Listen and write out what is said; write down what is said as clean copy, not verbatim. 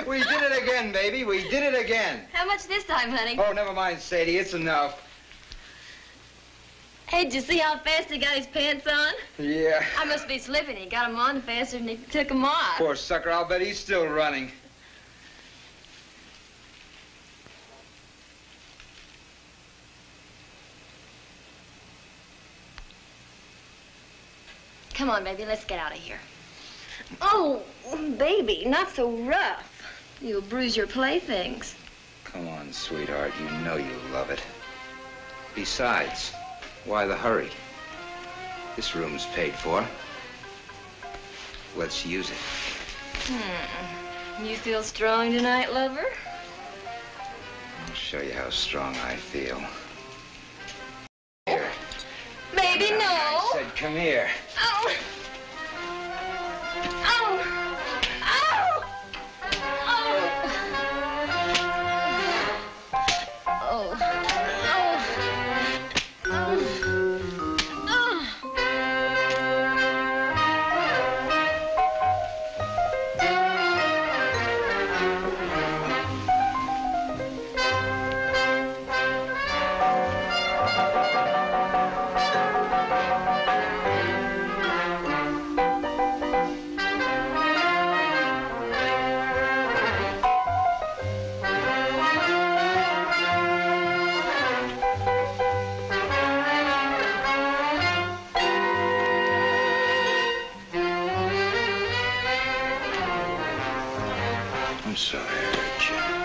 We did it again, baby. We did it again. How much this time, honey? Oh, never mind, Sadie. It's enough. Hey, did you see how fast he got his pants on? Yeah. I must be slipping. He got them on faster than he took them off. Poor sucker. I'll bet he's still running. Come on, baby. Let's get out of here. Oh, baby, not so rough. You'll bruise your playthings. Come on, sweetheart. You know you love it. Besides, why the hurry? This room's paid for. Let's use it. You feel strong tonight, lover? I'll show you how strong I feel. Here. Baby, no. I said, come here. Oh. Oh. Oh. Oh. Oh. Oh. Oh. I'm sorry I hurt you.